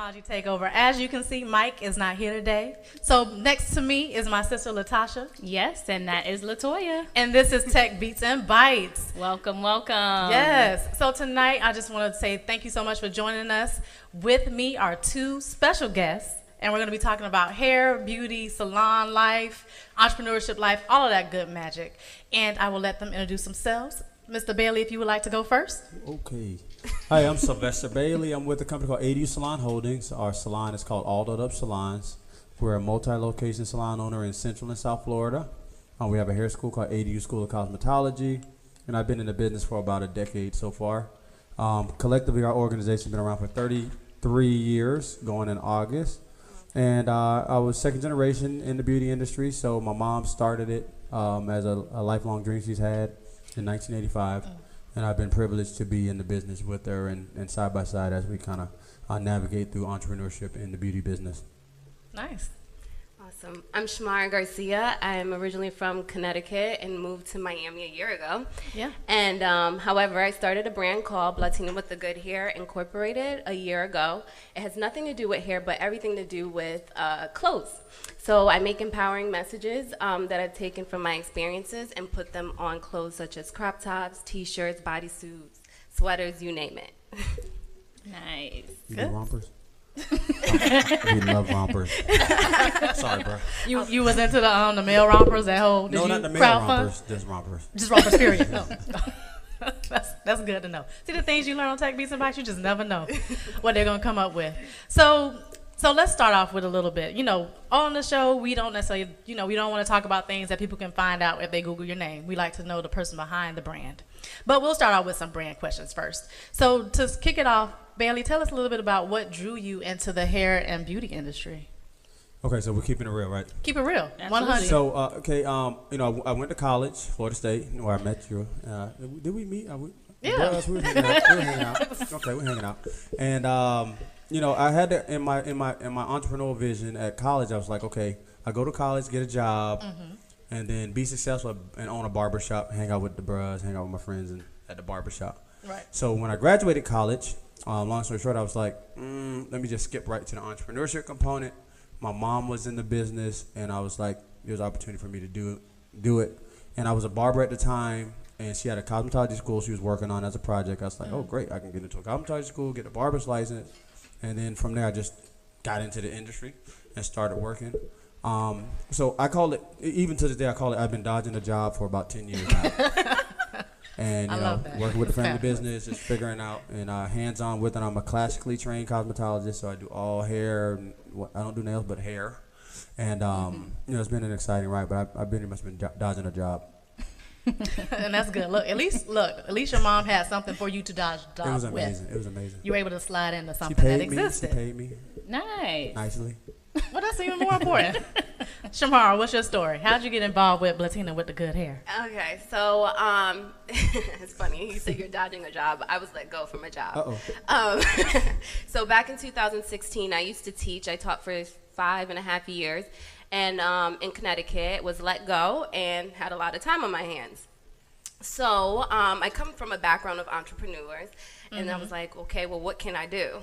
technology takeover. As you can see, Mike is not here today. So next to me is my sister Latasha. Yes, and that is Latoya. And this is Tech Beats and Bytes. Welcome, welcome. Yes. So tonight, I just want to say thank you so much for joining us. With me are two special guests, and we're going to be talking about hair, beauty, salon life, entrepreneurship life, all of that good magic. And I will let them introduce themselves. Mr. Bailey, if you would like to go first. Okay. Hi, I'm Sylvester Bailey. I'm with a company called ADU Salon Holdings. Our salon is called All Dot Up Salons. We're a multi-location salon owner in Central and South Florida. We have a hair school called ADU School of Cosmetology, and I've been in the business for about a decade so far. Collectively, our organization's been around for 33 years, going in August. And I was second generation in the beauty industry, so my mom started it as a lifelong dream she's had in 1985. And I've been privileged to be in the business with her and side by side as we kind of navigate through entrepreneurship in the beauty business. Nice. Awesome. I'm Shomara Garcia. I'm originally from Connecticut and moved to Miami a year ago. Yeah. And however, I started a brand called Latina with the Good Hair Incorporated a year ago. It has nothing to do with hair, but everything to do with clothes. So I make empowering messages that I've taken from my experiences and put them on clothes such as crop tops, t-shirts, bodysuits, sweaters, you name it. Nice. You do rompers? We love rompers. Sorry, bro. You was into the male rompers, that whole No, not the male rompers, just rompers. Just rompers, period. No. That's good to know. See, the things you learn on Tech Beats and Bytes, you just never know what they're going to come up with. So let's start off with a little bit. You know, on the show, we don't necessarily, we don't want to talk about things that people can find out if they Google your name. We like to know the person behind the brand. But we'll start out with some brand questions first. So to kick it off, Bailey, tell us a little bit about what drew you into the hair and beauty industry. Okay, so we're keeping it real, right? Keep it real. Absolutely. 100. So, I went to college, Florida State, where I met you. Did we meet? Yeah. We were hanging out. Okay, we're hanging out. And, I had to, in my entrepreneurial vision at college, I was like, okay, I go to college, get a job, and then be successful and own a barbershop, hang out with the bros, hang out with my friends at the barbershop. Right. So when I graduated college, long story short, I was like, let me just skip right to the entrepreneurship component. My mom was in the business, and I was like, there's an opportunity for me to do it. And I was a barber at the time, and she had a cosmetology school she was working on as a project. I was like, oh, great, I can get into a cosmetology school, get a barber's license. And then from there, I just got into the industry and started working. So I call it, even to this day, I've been dodging a job for about 10 years now. And, working with the family business, just figuring out and hands-on with it. I'm a classically trained cosmetologist, so I do all hair. I don't do nails, but hair. And, it's been an exciting ride, but I've pretty much been dodging a job. And that's good. At least your mom had something for you to dodge It was with. amazing. It was amazing. You were able to slide into She something that paid me. existed. She paid me Nice. nicely. Well, that's even more important. Shomara, what's your story? How'd you get involved with Latina with the Good Hair? Okay, so it's funny. You said you're dodging a job. I was let go from a job. So back in 2016, I used to teach. I taught for 5.5 years, and in Connecticut, was let go and had a lot of time on my hands. So I come from a background of entrepreneurs, and I was like, okay, well, what can I do?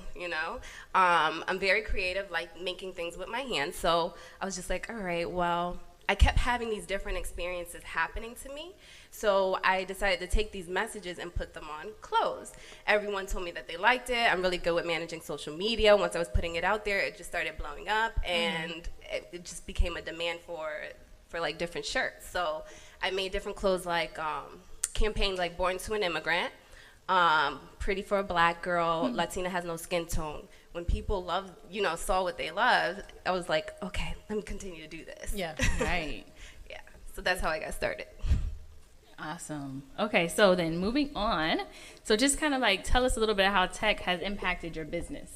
I'm very creative, like making things with my hands. So I was just like, all right, well, I kept having these different experiences happening to me. So I decided to take these messages and put them on clothes. Everyone told me that they liked it. I'm really good with managing social media. Once I was putting it out there, it just started blowing up, and it just became a demand for like different shirts. So I made different clothes like campaigns like Born to an Immigrant, Pretty for a Black Girl, Latina Has No Skin Tone. When people saw what they loved, I was like, okay, let me continue to do this. Yeah. Right. Yeah. So that's how I got started. Awesome. Okay, so then moving on. So just kind of like tell us a little bit how tech has impacted your business.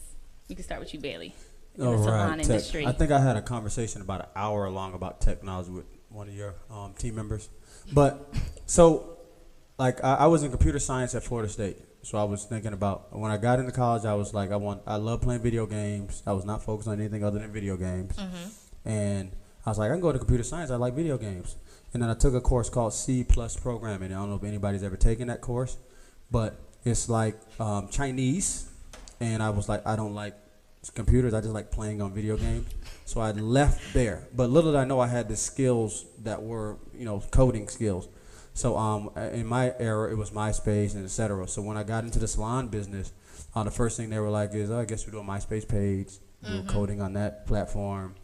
We can start with you, Bailey. In the salon industry. I think I had a conversation about an hour long about technology with one of your team members. But so, like, I was in computer science at Florida State. So I was thinking about when I got into college, I was like, I love playing video games. I was not focused on anything other than video games. And I was like, I can go to computer science. I like video games. And then I took a course called C+ programming. I don't know if anybody's ever taken that course, but it's like Chinese. And I was like, I don't like computers. I just like playing on video games. So I left there. But little did I know I had the skills that were, coding skills. So in my era, it was MySpace and et cetera. So when I got into the salon business, the first thing they were like is, I guess we're doing a MySpace page, do coding on that platform.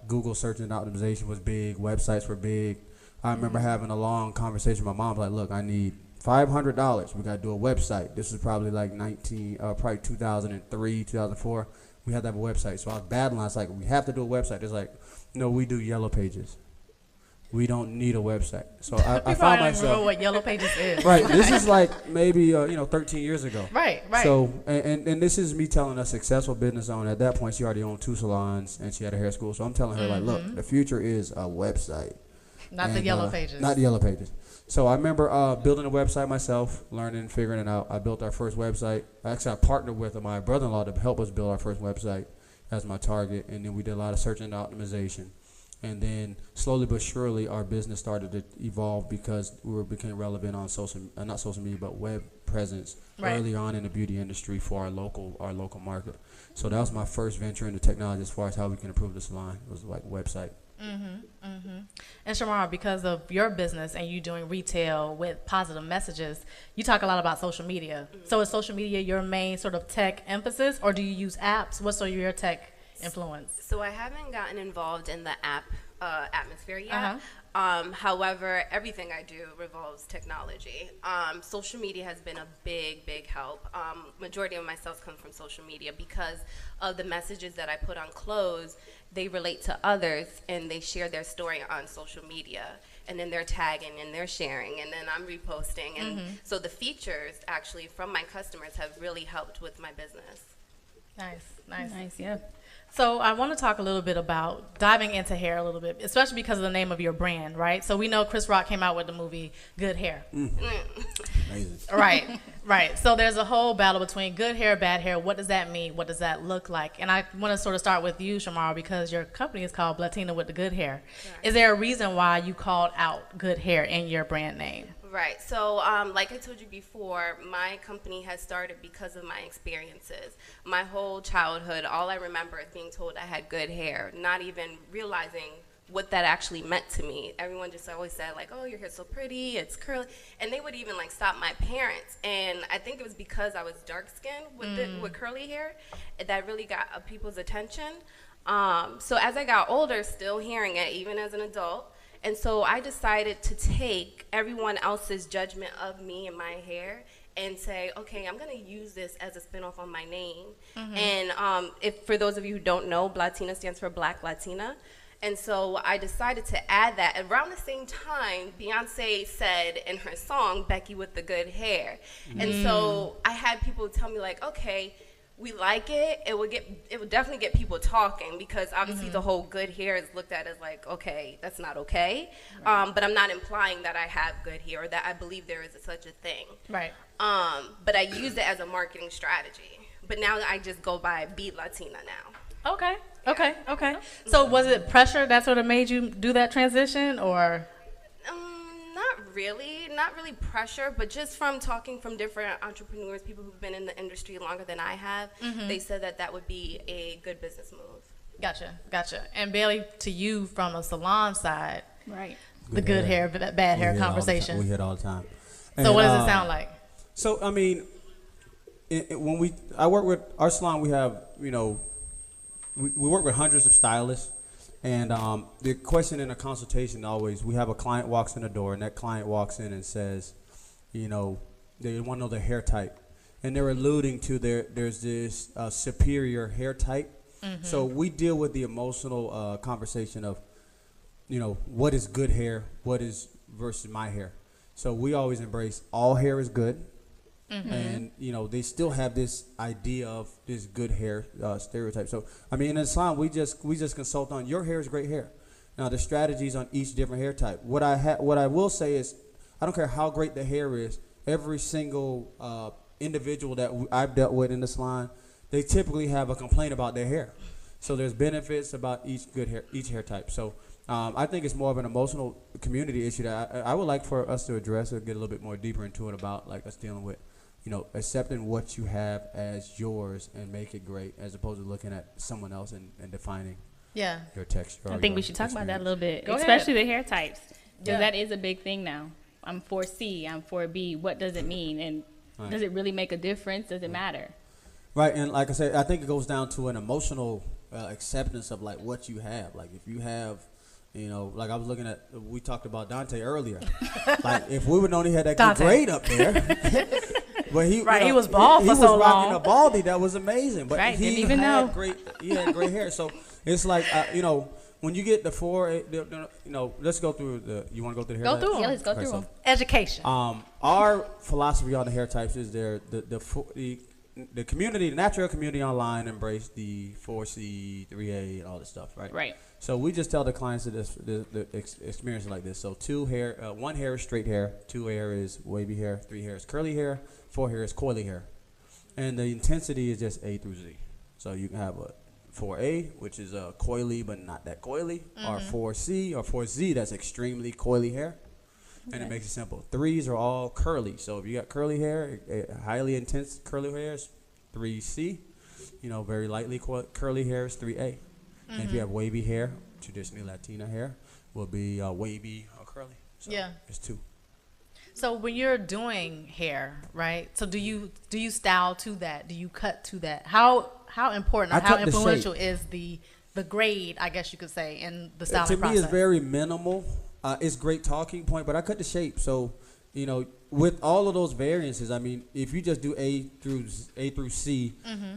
Google search and optimization was big. Websites were big. I remember having a long conversation with my mom, like, look, I need $500. We got to do a website. This was probably like 2003, 2004. We had to have a website. So I was battling. I was like, we have to do a website. It's like, no, we do Yellow Pages. We don't need a website. So I found myself. Remember what Yellow Pages is. Right. This is like maybe 13 years ago. Right. So and this is me telling a successful business owner. At that point, she already owned 2 salons and she had a hair school. So I'm telling her like, look, the future is a website. Not the Yellow Pages. Not the Yellow Pages. So I remember building a website myself, learning, figuring it out. I built our first website. Actually, I partnered with my brother-in-law to help us build our first website as my target, and then we did a lot of search and optimization. And then slowly but surely, our business started to evolve because we became relevant on not social media, but web presence early on in the beauty industry for our local market. So that was my first venture into technology as far as how we can improve the salon. It was like website. And Shomara, because of your business and you doing retail with positive messages, you talk a lot about social media. So is social media your main sort of tech emphasis, or do you use apps? What's sort of your tech influence? So I haven't gotten involved in the app atmosphere yet. However, everything I do revolves technology. Social media has been a big help. Majority of my sales come from social media because of the messages that I put on clothes. They relate to others and they share their story on social media, and then they're tagging and they're sharing, and then I'm reposting. And so the features actually from my customers have really helped with my business. Nice, yeah. So I want to talk a little bit about diving into hair a little bit, especially because of the name of your brand, right? So we know Chris Rock came out with the movie Good Hair. Amazing. Right. So there's a whole battle between good hair, bad hair. What does that mean? What does that look like? And I want to sort of start with you, Shomara, because your company is called Latina with the Good Hair. Right. Is there a reason why you called out good hair in your brand name? Right. So like I told you before, my company has started because of my experiences. My whole childhood, all I remember is being told I had good hair, not even realizing what that actually meant to me. Everyone just always said, like, oh, your hair's so pretty, it's curly. And they would even, like, stop my parents. And I think it was because I was dark-skinned with curly hair that really got people's attention. So as I got older, still hearing it, even as an adult, and so I decided to take everyone else's judgment of me and my hair and say, okay, I'm going to use this as a spinoff on my name. And if for those of you who don't know, Latina stands for Black Latina. And so I decided to add that. Around the same time, Beyonce said in her song, Becky with the Good Hair. And so I had people tell me, like, okay, we like it. It would definitely get people talking because obviously the whole good hair is looked at as like, okay, that's not okay. Right. But I'm not implying that I have good hair or that I believe there is such a thing. Right. But I used it as a marketing strategy. But now I just go by Be Latina now. Okay. So was it pressure that sort of made you do that transition, or? Not really pressure, but just from talking from different entrepreneurs, people who've been in the industry longer than I have, they said that would be a good business move. Gotcha. And Bailey, to you from a salon side, right? The good hair, bad hair conversation. We hear it all the time. So what does it sound like? So I mean, I work with our salon. We have we work with hundreds of stylists. And the question in a consultation always, we have a client walks in the door, and that client walks in and says, they want to know their hair type. And they're alluding to there's this superior hair type. So we deal with the emotional conversation of, what is good hair, what is versus my hair. So we always embrace all hair is good. And they still have this idea of this good hair stereotype. So I mean, in the salon, we just consult on your hair is great hair. Now the strategies on each different hair type. What I will say is, I don't care how great the hair is. Every single individual that I've dealt with in the salon, they typically have a complaint about their hair. So there's benefits about each hair type. So I think it's more of an emotional community issue that I would like for us to address or get a little bit more deeper into it about, like us dealing with accepting what you have as yours and make it great, as opposed to looking at someone else and defining your texture. I think we should talk about that a little bit, Go especially ahead. the hair types, because that is a big thing now. I'm 4C, I'm 4B. What does it mean? And does it really make a difference? Does it matter? Right, and like I said, I think it goes down to an emotional acceptance of like what you have. Like if you have, like I was looking at, we talked about Dante earlier. Like if we would only had that good grade up there, but he was bald for so long. He was rocking a baldy that was amazing, but Right, he didn't even know. He had great hair. So it's like when you get the four, let's go through the. You want to go through the hair? Go through them. Yeah, let's go through them. Education. Our philosophy on the hair types is the community, the natural community online embrace the 4C, 3A, and all this stuff, right? Right. So we just tell the clients that the experience is like this. So 1 hair is straight hair, 2 hair is wavy hair, 3 hair is curly hair, 4 hair is coily hair. And the intensity is just A through Z. So you can have a 4A, which is coily but not that coily, or 4C or 4Z, that's extremely coily hair. And it makes it simple. 3s are all curly. So if you got curly hair, highly intense curly hair is 3C. Very lightly curly hair is 3A. And if you have wavy hair, traditionally Latina hair, will be wavy or curly. So it's 2. So when you're doing hair, right? So do you style to that? Do you cut to that? How important or how influential is the grade, I guess you could say, in the styling process? To me, it's very minimal. It's great talking point, but I cut the shape. So, with all of those variances, I mean, if you just do A through C,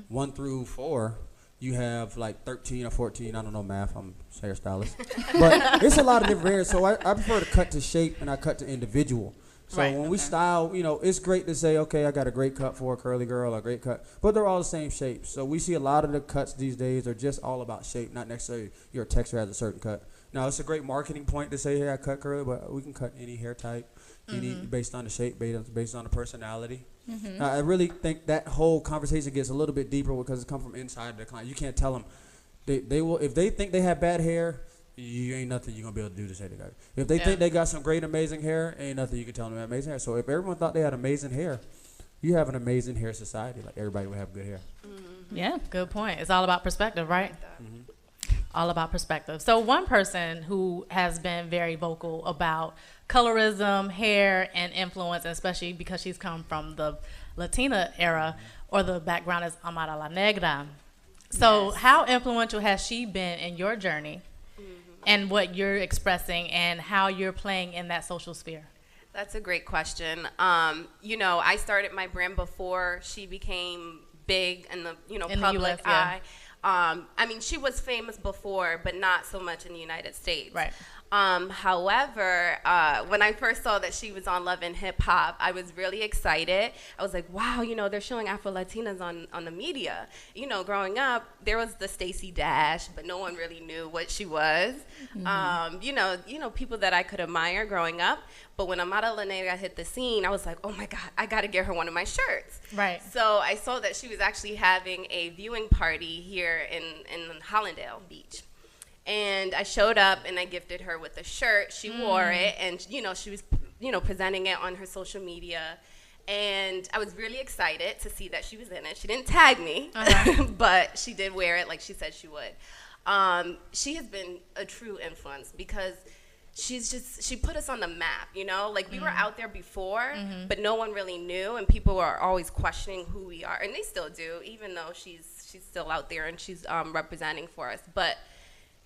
1 through 4, you have like 13 or 14. I don't know math. I'm a hairstylist. But it's a lot of different variants. So I prefer to cut to shape and I cut to individual. So when we style, it's great to say, okay, I got a great cut for a curly girl, a great cut. But they're all the same shapes. So we see a lot of the cuts these days are just all about shape, not necessarily your texture has a certain cut. Now, it's a great marketing point to say, hey, I cut curly, but we can cut any hair type, based on the shape, based on the personality. I really think that whole conversation gets a little bit deeper because it comes from inside the client. You can't tell them. They will, if they think they have bad hair, you ain't nothing you're going to be able to do to say they got it. If they think they got some great, amazing hair, ain't nothing you can tell them they have amazing hair. So if everyone thought they had amazing hair, you have an amazing hair society. Like, everybody would have good hair. Yeah, good point. It's all about perspective, right? All about perspective. So one person who has been very vocal about colorism, hair, and influence, especially because she's come from the Latina era, or the background is Amara La Negra. So how influential has she been in your journey and what you're expressing and how you're playing in that social sphere? That's a great question. I started my brand before she became big in the in public the US, eye. She was famous before, but not so much in the United States. Right. However, when I first saw that she was on Love and Hip Hop, I was really excited. I was like, wow, they're showing Afro-Latinas on the media. Growing up, there was the Stacey Dash, but no one really knew what she was. People that I could admire growing up. But when Amara La Negra hit the scene, I was like, oh my God, I got to get her one of my shirts. Right. So I saw that she was actually having a viewing party here in Hollandale Beach. And I showed up and I gifted her with a shirt. She wore it, and she was presenting it on her social media. And I was really excited to see that she was in it. She didn't tag me, but she did wear it like she said she would. She has been a true influence because she put us on the map, like we were out there before, but no one really knew, and people were always questioning who we are, and they still do, even though she's still out there and she's representing for us. But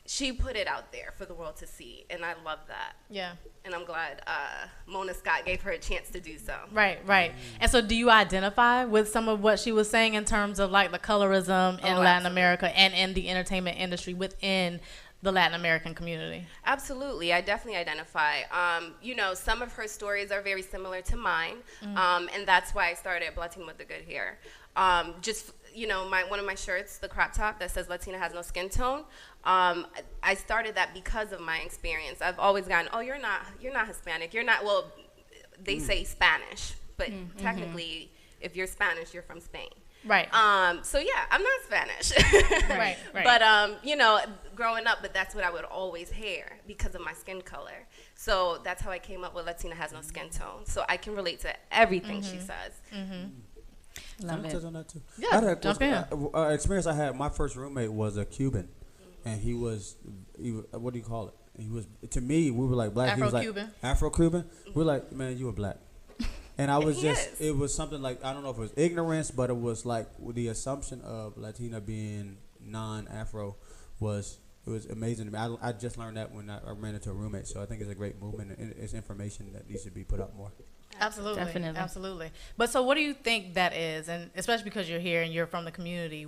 she put it out there for the world to see, and I love that. Yeah. And I'm glad Mona Scott gave her a chance to do so. Right. And so do you identify with some of what she was saying in terms of like the colorism in Latin America and in the entertainment industry within the Latin American community? Absolutely. I definitely identify. Some of her stories are very similar to mine, and that's why I started Latina with the Good Hair. One of my shirts, the crop top that says Latina has no skin tone, I started that because of my experience. I've always gotten, oh, you're not Hispanic. You're not, they say Spanish, but technically, if you're Spanish, you're from Spain. Right. So yeah, I'm not Spanish. Right. But you know, growing up, but that's what I would always hear because of my skin color. So that's how I came up with Latina has no skin tone. So I can relate to everything she says. Love Can I it. touch on that too? Yeah, jump in. Experience I had. My first roommate was a Cuban, and he was what do you call it? He was, to me, we were like black. He was like Afro-Cuban. Afro-Cuban. We're like, man, you were black. And I was He just, is. it was something like, I don't know if it was ignorance, but it was like the assumption of Latina being non-Afro was, it was amazing to me. I just learned that when I ran into a roommate. So I think it's a great movement, and it's information that needs to be put up more. Absolutely. Definitely. Absolutely. But so what do you think that is? And especially because you're here and you're from the community.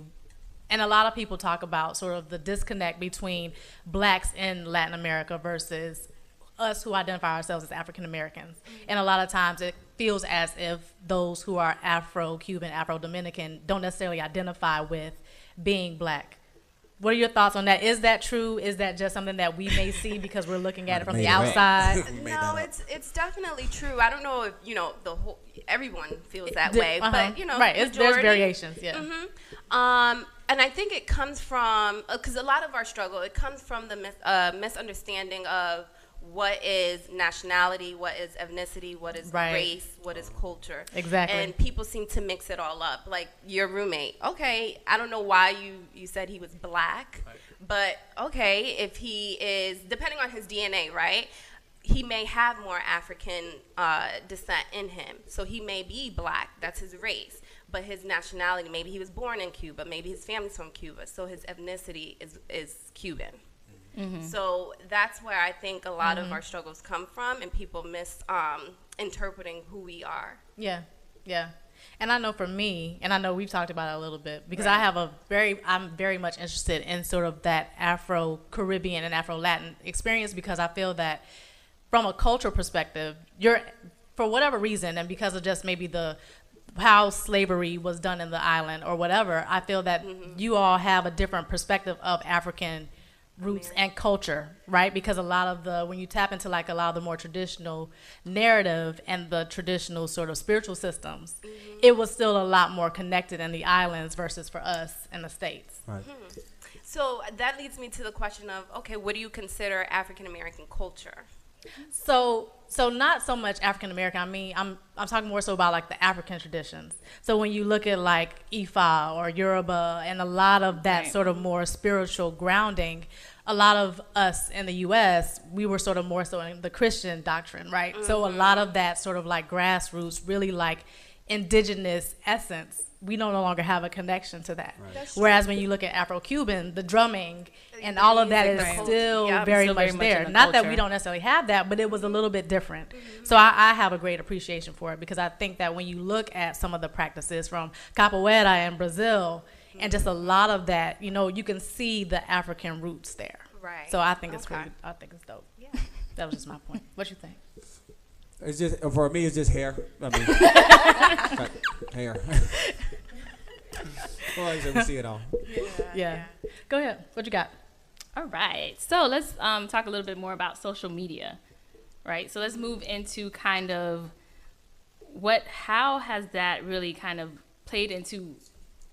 And a lot of people talk about sort of the disconnect between blacks in Latin America versus us who identify ourselves as African Americans. And a lot of times it feels as if those who are Afro-Cuban, Afro-Dominican don't necessarily identify with being black. What are your thoughts on that? Is that true? Is that just something that we may see because we're looking at it from the outside? No, it's definitely true. I don't know if the whole everyone feels that way, but right, there's variations, yeah. And I think it comes from because a lot of our struggle comes from the misunderstanding of what is nationality, what is ethnicity, what is race, what is culture. Exactly. And people seem to mix it all up. Like your roommate, okay, I don't know why you said he was black, but okay, if he is, depending on his DNA, right, he may have more African descent in him. So he may be black, that's his race. But his nationality, maybe he was born in Cuba, maybe his family's from Cuba, so his ethnicity is Cuban. So that's where I think a lot of our struggles come from, and people interpreting who we are. Yeah, yeah. And I know for me, and I know we've talked about it a little bit, because I'm very much interested in sort of that Afro-Caribbean and Afro-Latin experience, because I feel that from a cultural perspective, for whatever reason, and because of just maybe how slavery was done in the island or whatever, I feel that you all have a different perspective of African roots and culture, right? Because a lot of when you tap into like a lot of the more traditional narrative and the traditional sort of spiritual systems, it was still a lot more connected in the islands versus for us in the States. Right. So that leads me to the question of, okay, what do you consider African American culture? So not so much African American. I mean, I'm talking more so about like the African traditions. So when you look at like Ifa or Yoruba and a lot of that sort of more spiritual grounding, a lot of us in the U.S., we were sort of more so in the Christian doctrine, right? So a lot of that sort of like grassroots, really like indigenous essence, we no longer have a connection to that. Right. Whereas when you look at Afro-Cuban, the drumming and all of that is still very much there. Not that we don't necessarily have that, but it was a little bit different. So I have a great appreciation for it, because I think that when you look at some of the practices from capoeira in Brazil and just a lot of that, you can see the African roots there. Right. So I think it's really, I think it's dope. Yeah. That was just my point. What you think? It's just, for me, it's just hair. I mean, hair. Well, like I said, we see it all. Yeah. Go ahead. What you got? All right. So let's talk a little bit more about social media, right? So let's move into kind of how has that really kind of played into,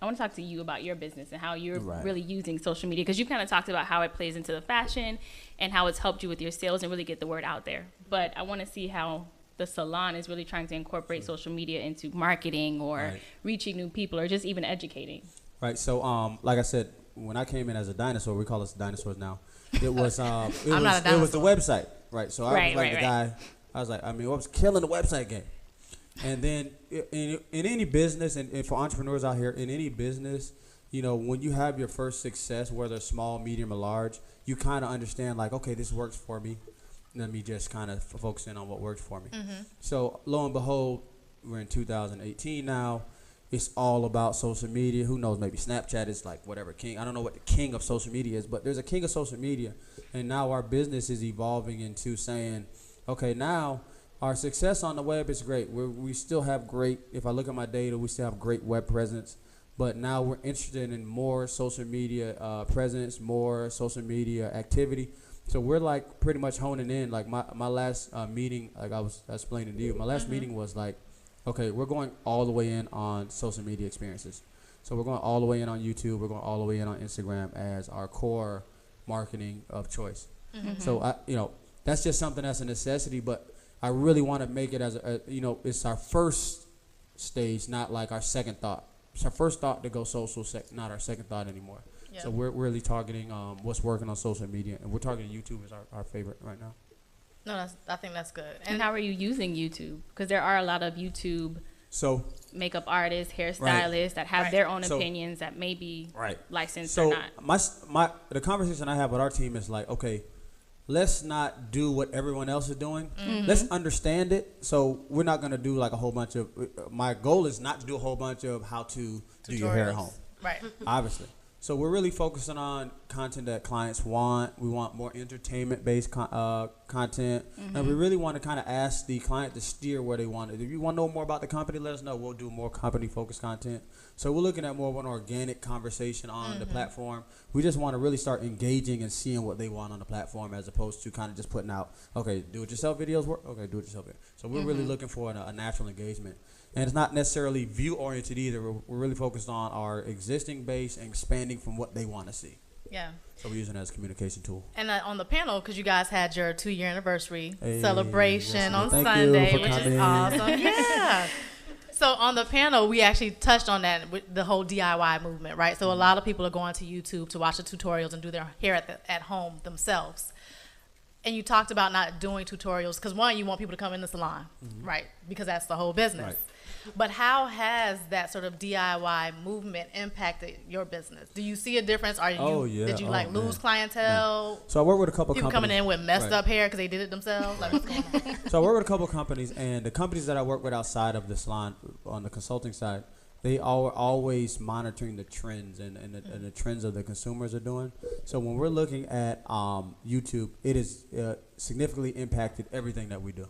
I want to talk to you about your business and how you're really using social media, because you've kind of talked about how it plays into the fashion and how it's helped you with your sales and really get the word out there. But I want to see how the salon is really trying to incorporate social media into marketing or reaching new people or just even educating. Right. So, like I said, when I came in as a dinosaur, we call us dinosaurs now. It was not a dinosaur. It was the website, right? So I was like the guy. I was like, I was killing the website game. And then in any business, and for entrepreneurs out here, in any business, when you have your first success, whether small, medium, or large, you kind of understand like, okay, this works for me. Let me just kind of focus in on what works for me. So lo and behold, we're in 2018 now. It's all about social media. Who knows? Maybe Snapchat is like whatever king. I don't know what the king of social media is, but there's a king of social media. And now our business is evolving into saying, okay, now our success on the web is great. We still have great, if I look at my data, we still have great web presence. But now we're interested in more social media presence, more social media activity. So we're like pretty much honing in. Like my last meeting, like I was explaining to you, my last meeting was like, okay, we're going all the way in on social media experiences. So we're going all the way in on YouTube. We're going all the way in on Instagram as our core marketing of choice. So that's just something that's a necessity, but I really want to make it as it's our first stage, not like our second thought. It's our first thought to go social, not our second thought anymore. Yeah. So we're really targeting what's working on social media, and we're targeting YouTube as our favorite right now. No, I think that's good. And how are you using YouTube? Because there are a lot of YouTube makeup artists, hairstylists that have their own opinions that may be licensed or not. The conversation I have with our team is like, okay, let's not do what everyone else is doing. Let's understand it. So we're not going to do like a whole bunch of, my goal is not to do a whole bunch of how to do your hair at home. Right. Obviously. So we're really focusing on content that clients want. We want more entertainment-based content. And we really want to kind of ask the client to steer where they want it. If you want to know more about the company, let us know. We'll do more company-focused content. So we're looking at more of an organic conversation on the platform. We just want to really start engaging and seeing what they want on the platform as opposed to kind of just putting out, okay, do-it-yourself videos work? Okay, do-it-yourself videos. So we're really looking for a natural engagement. And it's not necessarily view-oriented either. We're really focused on our existing base and expanding from what they want to see. Yeah. So we're using it as a communication tool. And on the panel, because you guys had your 2-year anniversary celebration on Sunday, which is awesome. Yeah. So on the panel, we actually touched on that with the whole DIY movement, right? So a lot of people are going to YouTube to watch the tutorials and do their hair at home themselves. And you talked about not doing tutorials because, one, you want people to come in the salon, right? Because that's the whole business. Right. But how has that sort of DIY movement impacted your business? Do you see a difference? Did you lose clientele? So I work with a couple people companies. coming in with messed up hair because they did it themselves. Like, what's going on? So I work with a couple companies, and the companies that I work with outside of the salon on the consulting side, they are always monitoring the trends and the trends of the consumers are doing. So when we're looking at YouTube, it has significantly impacted everything that we do.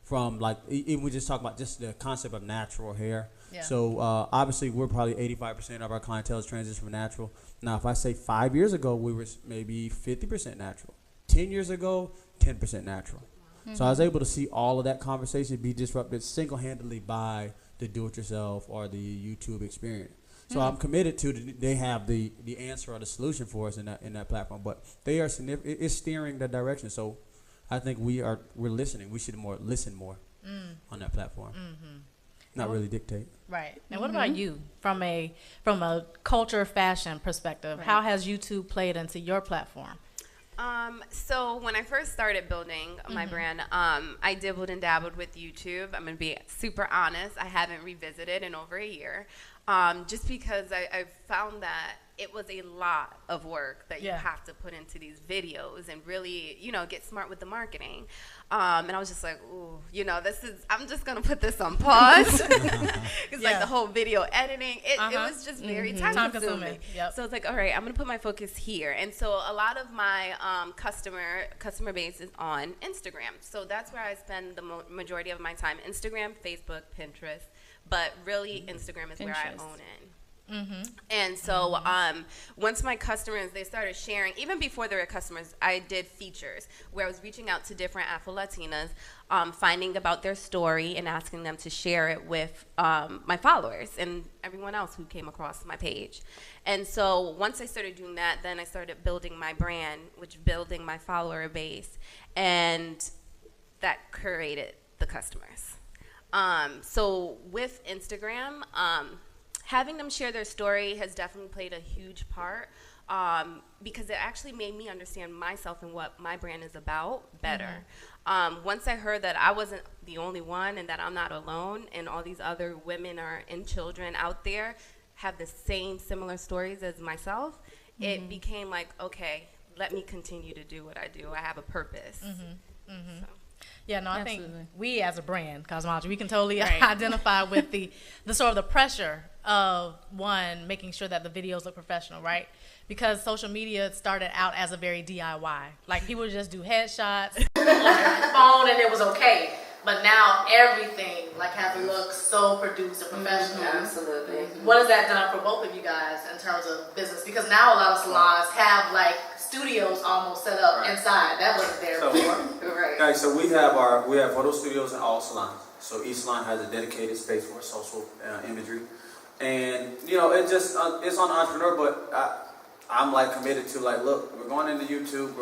From even we just talk about just the concept of natural hair. Yeah. So obviously we're probably 85% of our clientele is transitioned from natural. Now, if I say 5 years ago, we were maybe 50% natural. 10 years ago, 10% natural. So I was able to see all of that conversation be disrupted single-handedly by the do-it-yourself or the YouTube experience. So I'm committed to they have the answer or the solution for us in that platform, but they are it's steering the direction. So I think we're listening. We should listen more on that platform, not really dictate. Right. And what about you from a culture fashion perspective? Right. How has YouTube played into your platform? So when I first started building my brand, I dibbled and dabbled with YouTube. I'm going to be super honest. I haven't revisited in over a year, just because I found that it was a lot of work that you have to put into these videos and really, get smart with the marketing. And I was just like, ooh, I'm just going to put this on pause. Because like the whole video editing, it was just very time consuming. Yep. So it's like, all right, I'm going to put my focus here. And so a lot of my customer base is on Instagram. So that's where I spend the majority of my time. Instagram, Facebook, Pinterest. But really, Instagram is where I own it. And so once my customers, they started sharing, even before they were customers, I did features where I was reaching out to different Afro-Latinas, finding about their story and asking them to share it with my followers and everyone else who came across my page. And so once I started doing that, then I started building my brand, building my follower base, and that curated the customers. So with Instagram, having them share their story has definitely played a huge part, because it actually made me understand myself and what my brand is about better. Once I heard that I wasn't the only one and that I'm not alone and all these other women and children out there have the same similar stories as myself, it became like, okay, let me continue to do what I do. I have a purpose. So. Yeah, no, I think we as a brand, Cosmology, we can totally identify with the sort of the pressure of, one, making sure that the videos look professional, right? Because social media started out as a very DIY. Like, people would just do headshots on their phone and it was okay. But now everything has to look so produced and professional. Absolutely. What has that done for both of you guys in terms of business? Because now a lot of salons have studios almost set up inside. That wasn't there before. Right. So we have photo studios in all salons. So each salon has a dedicated space for social imagery. And you know, it just it's on entrepreneur, but I'm like committed to like, look, we're going into YouTube.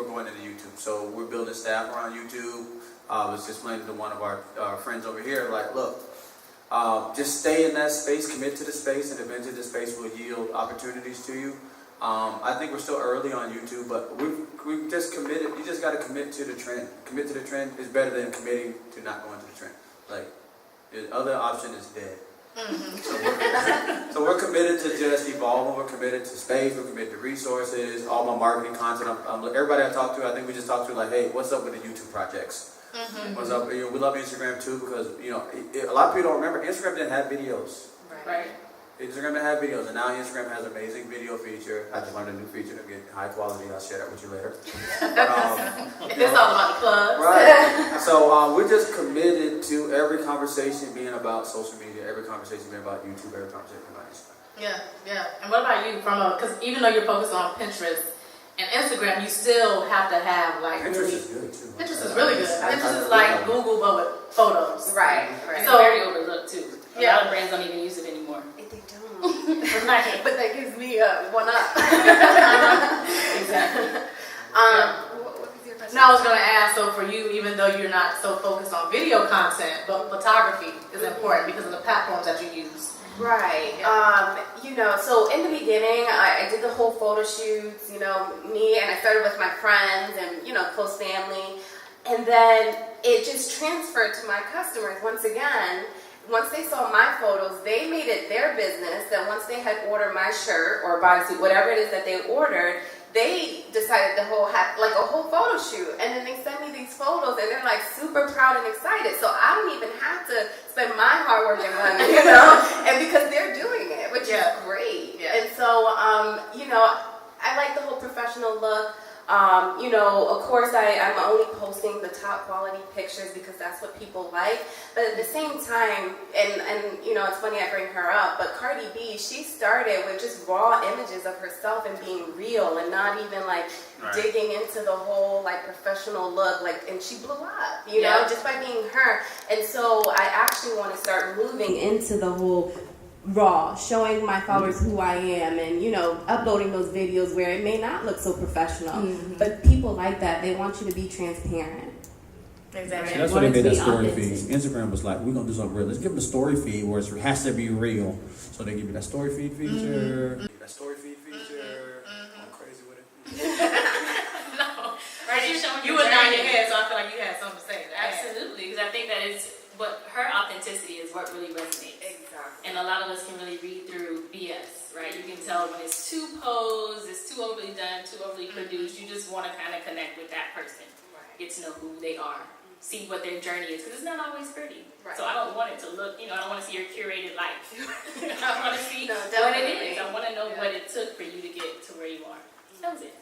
So we're building staff around YouTube. I was just explaining to one of our friends over here, like, look, just stay in that space, commit to the space, and eventually the space will yield opportunities to you. I think we're still early on YouTube, but we've just committed. You just got to commit to the trend. Commit to the trend is better than committing to not going to the trend. Like, the other option is dead. Mm-hmm. So we're committed to just evolving. We're committed to space. We're committed to resources. All my marketing content. Everybody I talk to, I think we just talked to like, hey, what's up with the YouTube projects? Mm-hmm. What's up? You know, we love Instagram too because a lot of people don't remember Instagram didn't have videos. Right. Instagram didn't have videos, and now Instagram has an amazing video feature. I just learned a new feature to get high quality. I'll share that with you later. But, it's all about the plugs. Right. So we're just committed to every conversation being about social media, every conversation being about YouTube, every conversation being about Instagram. Yeah. And what about you? Because even though you're focused on Pinterest and Instagram, you still have to have like Pinterest is good too. Pinterest is really good. Pinterest is like Google but with photos. Right. It's So very overlooked too. A lot of brands don't even use it anymore. They don't. but that gives me one up. Exactly. What was your question? Now I was going to ask, so for you, even though you're not so focused on video content, but photography is important because of the platforms that you use. Right. So in the beginning, I did the whole photo shoots, and I started with my friends and, close family. And then it just transferred to my customers once again. Once they saw my photos, they made it their business that once they had ordered my shirt or bodysuit, whatever it is that they ordered, they decided to have like a whole photo shoot. And then they send me these photos and they're like super proud and excited. So I don't even have to spend my hard work and money, and because they're doing it, which is great. Yeah. And so, I like the whole professional look. Of course, I'm only posting the top quality pictures because that's what people like. But at the same time, and it's funny I bring her up, but Cardi B, she started with just raw images of herself and being real and not even like digging into the whole like professional look, and she blew up, just by being her. And so I actually want to start moving into the whole raw, showing my followers who I am, and uploading those videos where it may not look so professional, but people like that. They want you to be transparent. Exactly. So that's why they made that story feed. Instagram was like, we're gonna do something real. Let's give them a story feed where it has to be real. So they give you that story feed feature. That story feed feature. I'm crazy with it. No, right? You were nodding your head, so I feel like you had something to say. Absolutely, because I think that is what her authenticity is. What really resonates. Exactly. And a lot of us can really read through BS, right? You can tell when it's too posed, it's too overly done, too overly produced. You just want to kind of connect with that person, get to know who they are, see what their journey is, because it's not always pretty. Right. So I don't want it to look, I don't want to see your curated life. I want to see what it is. I want to know what it took for you to get to where you are. That was it.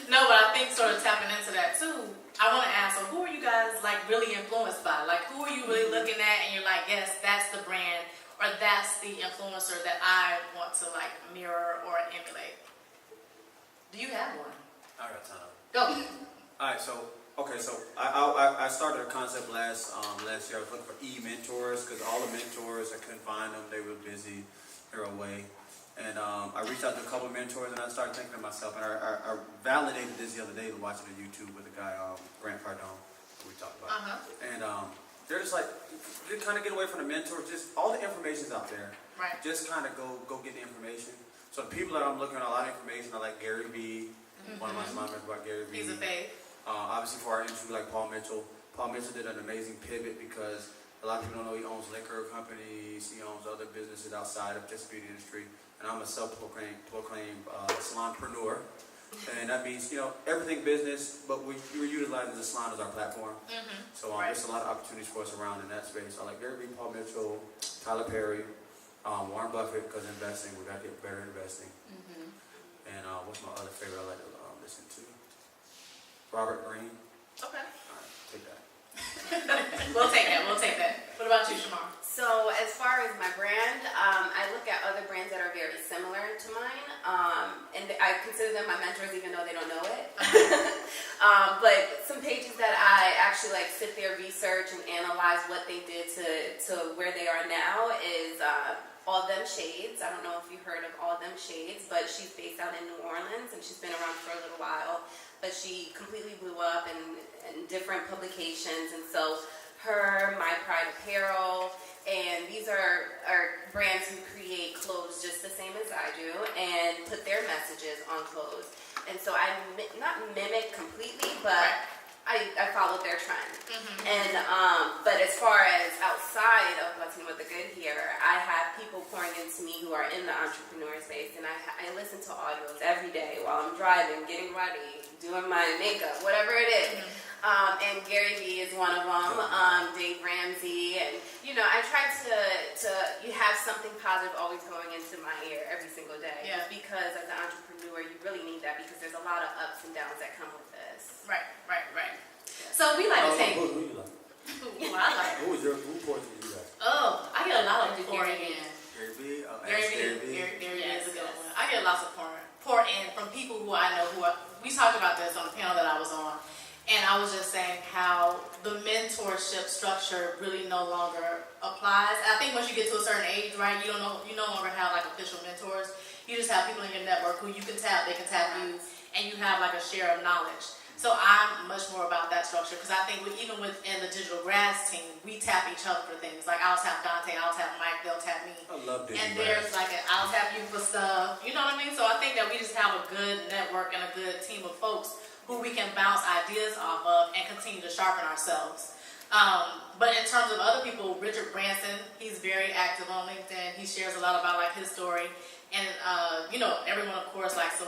No, but I think sort of tapping into that too, I want to ask, so who are you guys like really influenced by? Like, who are you really looking at and you're like, yes, that's the brand or that's the influencer that I want to like mirror or emulate? Do you have one? I got time. Go. All right, so I started a concept last year. I was looking for e-mentors because all the mentors, I couldn't find them. They were busy. They were away. And I reached out to a couple of mentors, and I started thinking to myself, and I validated this the other day watching a YouTube with a guy, Grant Cardone, who we talked about. And they're just like, you kind of get away from the mentors. Just all the information's out there. Right. Just kind of go get the information. So the people that I'm looking at, a lot of information. I like Gary Vee. One of my members about Gary Vee. He's a fave. Obviously, for our industry, like Paul Mitchell. Paul Mitchell did an amazing pivot because a lot of people don't know he owns liquor companies. He owns other businesses outside of just the beauty industry. And I'm a self-proclaimed salonpreneur. And that means, everything business, but we're utilizing the salon as our platform. So there's a lot of opportunities for us around in that space. I like Gary Vee, Paul Mitchell, Tyler Perry, Warren Buffett, because investing, we got to get better investing. And what's my other favorite I like to listen to? Robert Greene. Okay. All right, take that. We'll take that. What about you, Shomara? So as far as my brand, I look at other brands that are very similar to mine, and I consider them my mentors even though they don't know it. But some pages that I actually like sit there, research, and analyze what they did to where they are now is All Them Shades. I don't know if you heard of All Them Shades, but she's based out in New Orleans, and she's been around for a little while. But she completely blew up in different publications, and so her, My Pride Apparel, and these are brands who create clothes just the same as I do and put their messages on clothes. And so I not mimic completely, but I followed their trend. And but as far as outside of Latina with the Good here, I have people pouring into me who are in the entrepreneur space, and I listen to audios every day while I'm driving, getting ready, doing my makeup, whatever it is. And Gary Vee is one of them, Dave Ramsey, and I try to you have something positive always going into my ear every single day. Yeah. Because as an entrepreneur, you really need that because there's a lot of ups and downs that come with this. Right. So we like to take. Who you like? Who I like. Who portion do you like? Oh, I get a lot of pouring in. Gary Vee. Gary Vee is a good one. I get lots of pour in from people who I know we talked about this on the panel that I was on. And I was just saying how the mentorship structure really no longer applies. I think once you get to a certain age, right, you no longer have like official mentors. You just have people in your network who you can tap, they can tap you, and you have like a share of knowledge. So I'm much more about that structure because I think even within the digital grads team, we tap each other for things. Like I'll tap Dante, I'll tap Mike, they'll tap me. I love digital And there's like I'll tap you for stuff. You know what I mean? So I think that we just have a good network and a good team of folks who we can bounce ideas off of and continue to sharpen ourselves. But in terms of other people, Richard Branson, he's very active on LinkedIn. He shares a lot about like his story. And, everyone, of course, likes to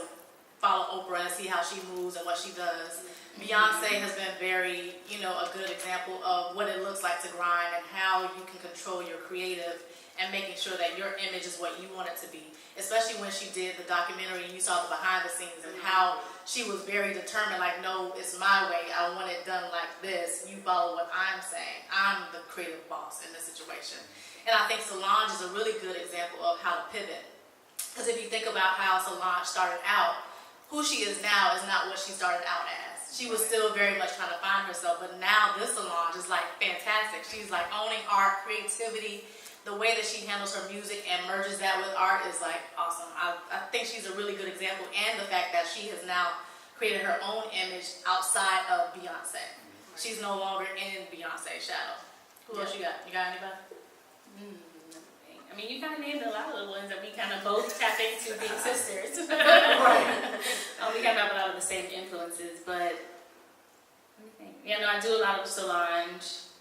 follow Oprah and see how she moves and what she does. Beyonce has been very, a good example of what it looks like to grind and how you can control your creative and making sure that your image is what you want it to be. Especially when she did the documentary and you saw the behind the scenes and how she was very determined, like, no, it's my way. I want it done like this. You follow what I'm saying. I'm the creative boss in this situation. And I think Solange is a really good example of how to pivot. Because if you think about how Solange started out, who she is now is not what she started out as. She was still very much trying to find herself, but now this Solange is like fantastic. She's like owning art, creativity. The way that she handles her music and merges that with art is like awesome. I think she's a really good example, and the fact that she has now created her own image outside of Beyonce. She's no longer in Beyonce's shadow. Who else you got? You got anybody? I mean, you kind of named a lot of the ones that we kind of both tap into being sisters. Right. We kind of have a lot of the same influences, but let me think. Yeah, no, I do a lot of Solange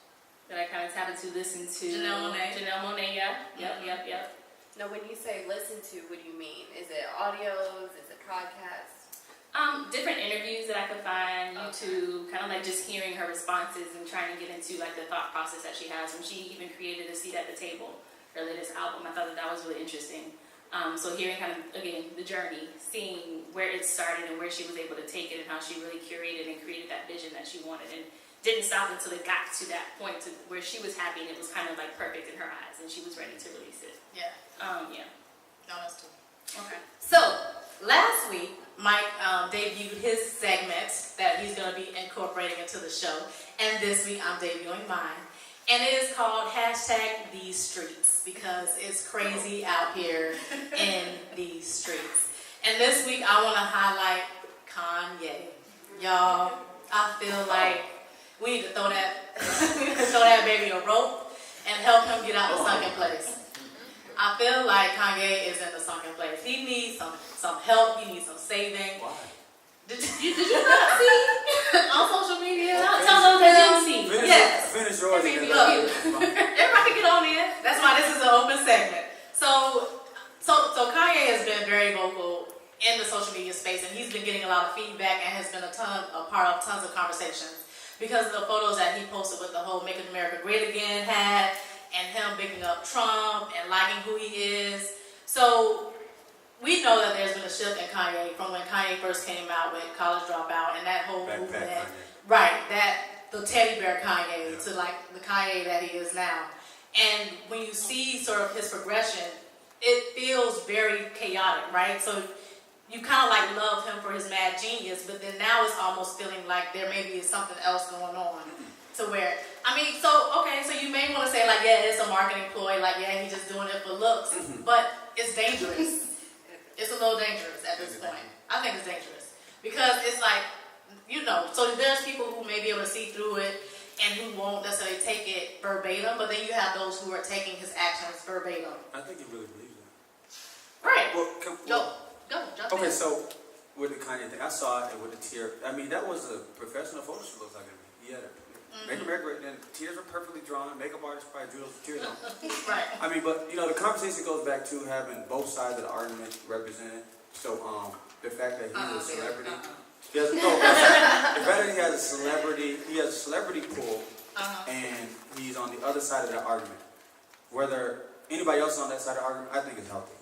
that I kind of tap into, listen to. Janelle Monáe, yeah. Yep. Now, when you say listen to, what do you mean? Is it audios? Is it podcasts? Different interviews that I could find, YouTube, kind of like just hearing her responses and trying to get into like the thought process that she has when she even created A Seat at the Table, her latest album. I thought that was really interesting. So hearing kind of, again, the journey, seeing where it started and where she was able to take it and how she really curated and created that vision that she wanted and didn't stop until it got to that point to where she was happy and it was kind of like perfect in her eyes and she was ready to release it. Yeah. Yeah. No, that's true. Okay. So, last week, Mike debuted his segment that he's going to be incorporating into the show. And this week, I'm debuting mine. And it is called #TheStreets because it's crazy out here in these streets. And this week, I want to highlight Kanye. Y'all, I feel like we need to throw that baby a rope and help him get out the sunken place. I feel like Kanye is in the sunken place. He needs some help. He needs some saving. Why? Did you not see on social media? Tell those that didn't see. Yes. Finish yours. Maybe Look, everybody can get on in. That's why this is an open segment. So Kanye has been very vocal in the social media space, and he's been getting a lot of feedback and has been a part of tons of conversations because of the photos that he posted with the whole "Make America Great Again" hat and him bigging up Trump and liking who he is. So we know that there's been a shift in Kanye from when Kanye first came out with College Dropout and that whole movement. Right, the teddy bear Kanye to like the Kanye that he is now. And when you see sort of his progression, it feels very chaotic, right? So you kind of like love him for his mad genius, but then now it's almost feeling like there maybe is something else going on to where, so you may want to say like like, yeah, it's a marketing ploy, like, yeah, he's just doing it for looks, but it's dangerous. It's a little dangerous at this point. I think it's dangerous because it's like, so there's people who may be able to see through it and who won't necessarily take it verbatim, but then you have those who are taking his actions verbatim. I think he really believes that. Right. Well, Go, jump okay, in. so with the Kanye thing, I saw it with the tear. I mean, that was a professional photo shoot, looks like it. He had it. Make America, and tears were perfectly drawn. Makeup artist probably drew those tears on. Right. I mean, but the conversation goes back to having both sides of the argument represented. So, the fact that he's a celebrity. The fact that he has a celebrity pull, and he's on the other side of that argument. Whether anybody else is on that side of the argument, I think it's healthy.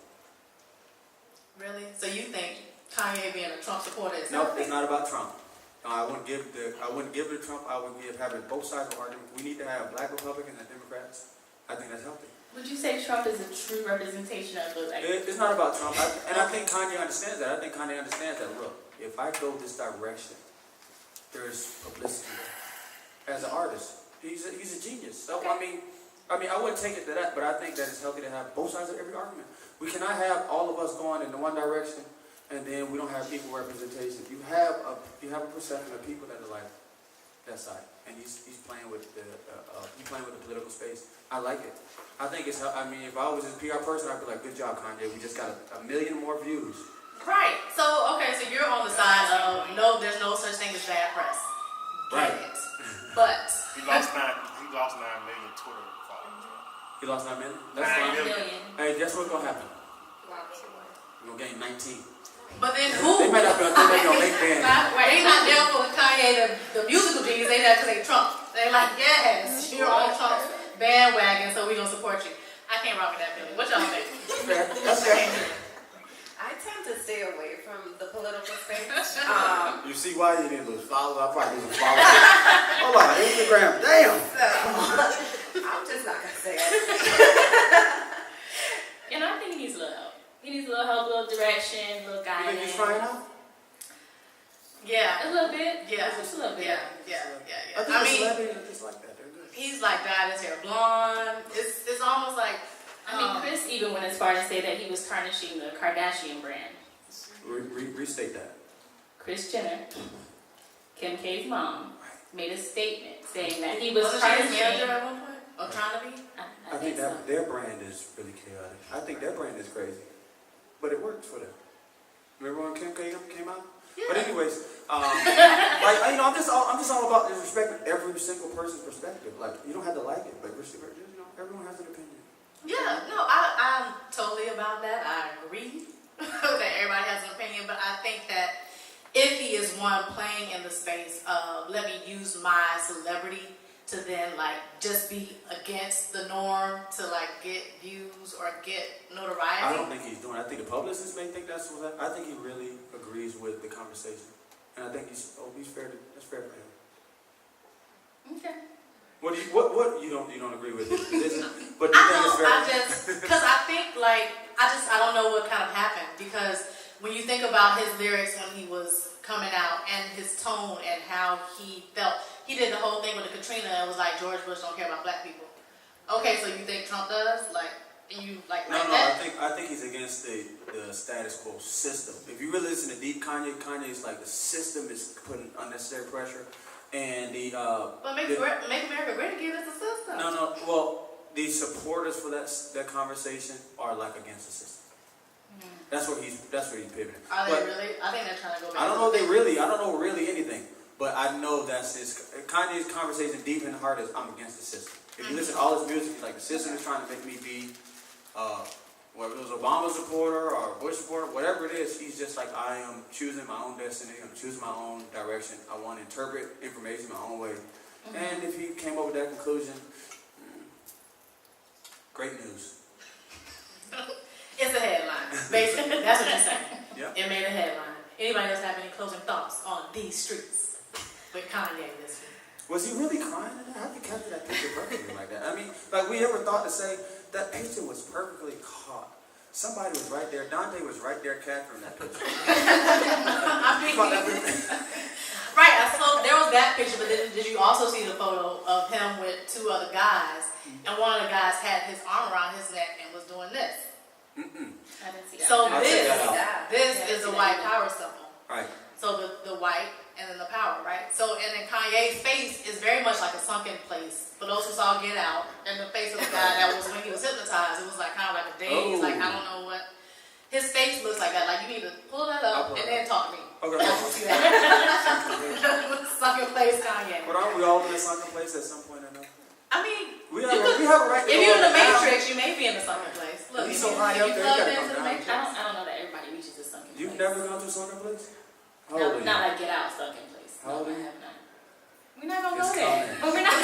Really? So you think Kanye being a Trump supporter is No, healthy? it's not about Trump. I wouldn't give it to Trump. I would give having both sides of the argument. We need to have black Republicans and Democrats. I think that's healthy. Would you say Trump is a true representation of the It's not about Trump. I think Kanye understands that. I think Kanye understands that. Look, if I go this direction, there's publicity. As an artist, he's a genius. So I mean, I wouldn't take it to that, but I think that it's healthy to have both sides of every argument. We cannot have all of us going in the one direction, and then we don't have equal representation. You have a perception of people that are like that side, and he's playing with the political space. I like it. I think it's. I mean, if I was his PR person, I'd be like, "Good job, Kanye. We just got a million more views." Right. So you're on the side of no, there's no such thing as bad press. Right. But he lost 9 million Twitter followers. He lost 9 million. That's 9 fine. million. Hey, guess what's gonna happen? We're gonna gain 19. But then who? They might not be on LinkedIn. They not there for Kanye, the musical genius. They there because they Trump. They like, yes, you're on Trump's bandwagon, so we gonna support you. I can't rock with that feeling. What y'all think? That's fair. I tend to stay away from the political space. You see why you didn't lose followers? I probably lose followers. Hold on, Instagram, damn. So, I'm just not gonna say it. I think he needs a little help. He needs a little help, a little direction, a little You guidance. think he's trying out? Yeah. A little bit. Yeah. Just a little bit. Yeah. I think celebrities are just like that. They're good. He's like dyed his hair blonde. It's almost like. Chris even went as far as to say that he was tarnishing the Kardashian brand. Restate that. Kris Jenner, Kim K's mom, made a statement saying that he was Wasn't she his manager tarnishing. at one point? Or trying to be? I think that their brand is really chaotic. I think their brand is crazy, but it works for them. Remember when Kim K came out? Yeah. But anyways, I'm just all about respecting every single person's perspective. Like you don't have to like it, but everyone has an opinion. Yeah, no, I'm totally about that. I agree that everybody has an opinion, but I think that if he is one playing in the space of let me use my celebrity to then just be against the norm to get views or get notoriety. I don't think he's doing it. I think the publicist may think that's what I think he really agrees with the conversation. And I think he's fair that's fair for him. Okay. What you don't agree with this position? But you think it's fair? Because I think I don't know what kind of happened because when you think about his lyrics when he was coming out and his tone and how he felt, he did the whole thing with the Katrina and was like George Bush don't care about black people. Okay, so you think Trump does? No, that? I think he's against the status quo system. If you really listen to deep Kanye's like the system is putting unnecessary pressure. And But make America great again is the system. No. Well, the supporters for that conversation are against the system. That's where he's pivoting. Are they really? I think they're trying to go back. I don't know really anything, but I know that's Kanye's conversation deep in the heart is I'm against the system. If you listen to all his music, he's like the system is trying to make me be whether it was Obama supporter or Bush supporter, whatever it is, he's just like, I am choosing my own destiny, I'm choosing my own direction, I want to interpret information my own way. And if he came up with that conclusion, great news. It's a headline. Basically, that's what you're saying. Yep. It made a headline. Anybody else have any closing thoughts on these streets with Kanye this week? Was he really crying in that? How did he capture that picture perfectly like that? I mean, we ever thought to say, that picture was perfectly caught. Somebody was right there. Dante was right there capturing that picture. Right, so there was that picture, but then did you also see the photo of him with two other guys, and one of the guys had his arm around his neck and was doing this? I didn't see that. So I this is the white power symbol. Right. So the white and then the power, right? So and then Kanye's face is very much like a sunken place. For those who saw Get Out, and the face of the guy that was when he was hypnotized, it was like kind of like a daze, like I don't know what. His face looks like that. Like you need to pull that up and then talk to me. Okay. See that? Sunken place Kanye. But aren't we all in a sunken place at some point or another? I mean, We have a right to if go you're in the up and down. Matrix, you may be in the sunken place. Look, He's if so you, high if up you there, plugged you gotta into come the down. Matrix. I don't know that everybody reaches a sunken place. You've never gone to a sunken place? How old are you? Not like Get Out sunken place. How old are you? I have not. We're not gonna It's go there. coming. But we're not.